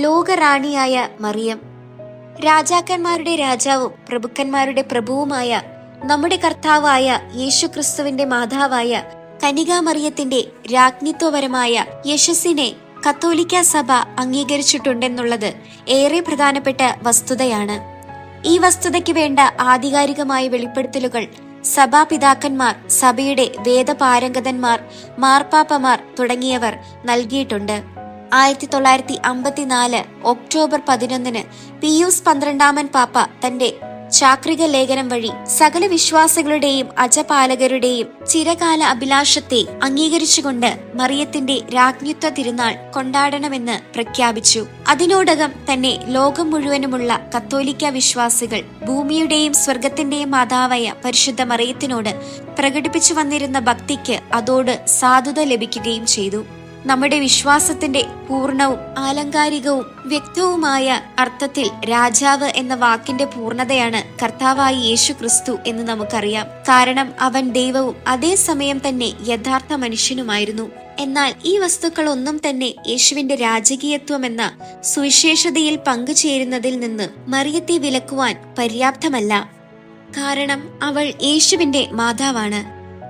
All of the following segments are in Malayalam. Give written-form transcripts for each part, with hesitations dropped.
ലോകറാണിയായ മറിയം, രാജാക്കന്മാരുടെ രാജാവും പ്രഭുക്കന്മാരുടെ പ്രഭുവുമായ നമ്മുടെ കർത്താവായ യേശുക്രിസ്തുവിന്റെ മാതാവായ കനികാമറിയത്തിന്റെ രാജ്ഞിത്വപരമായ യശസ്സിനെ കത്തോലിക്ക സഭ അംഗീകരിച്ചിട്ടുണ്ടെന്നുള്ളത് ഏറെ പ്രധാനപ്പെട്ട വസ്തുതയാണ്. ഈ വസ്തുതയ്ക്ക് വേണ്ട ആധികാരികമായ വെളിപ്പെടുത്തലുകൾ സഭാപിതാക്കന്മാർ, സഭയുടെ വേദപാരംഗതന്മാർ, മാർപ്പാപ്പമാർ തുടങ്ങിയവർ നൽകിയിട്ടുണ്ട്. 1954 ഒക്ടോബർ 11 പിയൂസ് 12 പാപ്പ തന്റെ ചാക്രിക ലേഖനം വഴി സകല വിശ്വാസികളുടെയും അജപാലകരുടെയും ചിരകാല അഭിലാഷത്തെ അംഗീകരിച്ചുകൊണ്ട് മറിയത്തിന്റെ രാജ്ഞിത്വ തിരുനാൾ കൊണ്ടാടണമെന്ന് പ്രഖ്യാപിച്ചു. അതിനോടകം തന്നെ ലോകം മുഴുവനുമുള്ള കത്തോലിക്ക വിശ്വാസികൾ ഭൂമിയുടെയും സ്വർഗത്തിന്റെയും മാതാവായ പരിശുദ്ധ മറിയത്തിനോട് പ്രകടിപ്പിച്ചു വന്നിരുന്ന ഭക്തിക്ക് അതോട് സാധുത ലഭിക്കുകയും ചെയ്തു. നമ്മുടെ വിശ്വാസത്തിന്റെ പൂർണ്ണവും ആലങ്കാരികവും വ്യക്തവുമായ അർത്ഥത്തിൽ രാജാവ് എന്ന വാക്കിന്റെ പൂർണ്ണതയാണ് കർത്താവായ യേശു ക്രിസ്തു എന്ന് നമുക്കറിയാം. കാരണം അവൻ ദൈവവും അതേസമയം തന്നെ യഥാർത്ഥ മനുഷ്യനുമായിരുന്നു. എന്നാൽ ഈ വസ്തുക്കളൊന്നും തന്നെ യേശുവിന്റെ രാജകീയത്വം എന്ന സുവിശേഷതയിൽ പങ്കുചേരുന്നതിൽ നിന്ന് മറിയത്തെ വിലക്കുവാൻ പര്യാപ്തമല്ല. കാരണം അവൾ യേശുവിന്റെ മാതാവാണ്.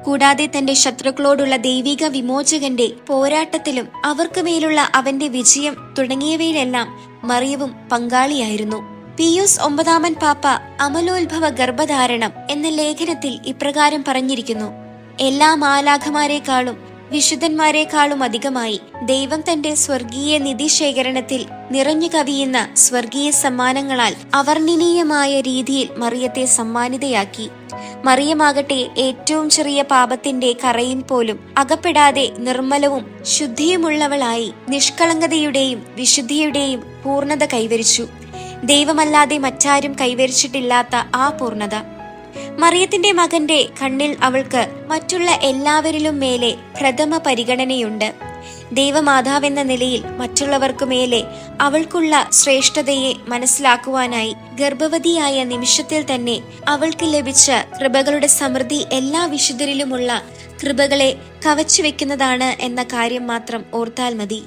കൂടാതെ തന്റെ ശത്രുക്കളോടുള്ള ദൈവിക വിമോചകന്റെ പോരാട്ടത്തിലും അവർക്ക് മേലുള്ള അവന്റെ വിജയം തുടങ്ങിയവയിലെല്ലാം മറിയവും പങ്കാളിയായിരുന്നു. പിയൂസ് 9 പാപ്പ അമലോത്ഭവ ഗർഭധാരണം എന്ന ലേഖനത്തിൽ ഇപ്രകാരം പറഞ്ഞിരിക്കുന്നു: എല്ലാ മാലാഖമാരെക്കാളും വിശുദ്ധന്മാരെക്കാളും അധികമായി ദൈവം തന്റെ സ്വർഗീയ നിധിശേഖരണത്തിൽ നിറഞ്ഞു കവിയുന്ന സ്വർഗീയ സമ്മാനങ്ങളാൽ അവർണ്ണനീയമായ രീതിയിൽ മറിയത്തെ സമ്മാനിതയാക്കി. മറിയമാകട്ടെ ഏറ്റവും ചെറിയ പാപത്തിന്റെ കറയിൽ പോലും അകപ്പെടാതെ നിർമ്മലവും ശുദ്ധിയുമുള്ളവളായി നിഷ്കളങ്കതയുടെയും വിശുദ്ധിയുടെയും പൂർണ്ണത കൈവരിച്ചു. ദൈവമല്ലാതെ മറ്റാരും കൈവരിച്ചിട്ടില്ലാത്ത ആ പൂർണ്ണത. മറിയത്തിന്റെ മകന്റെ കണ്ണിൽ അവൾക്ക് മറ്റുള്ള എല്ലാവരിലും മേലെ പ്രഥമ പരിഗണനയുണ്ട്. ദൈവമാതാവെന്ന നിലയിൽ മറ്റുള്ളവർക്കു മേലെ അവൾക്കുള്ള ശ്രേഷ്ഠതയെ മനസ്സിലാക്കുവാനായി ഗർഭവതിയായ നിമിഷത്തിൽ തന്നെ അവൾക്ക് ലഭിച്ച കൃപകളുടെ സമൃദ്ധി എല്ലാ വിശുദ്ധരിലുമുള്ള കൃപകളെ കവച്ചു വെക്കുന്നതാണ് എന്ന കാര്യം മാത്രം ഓർത്താൽ മതി.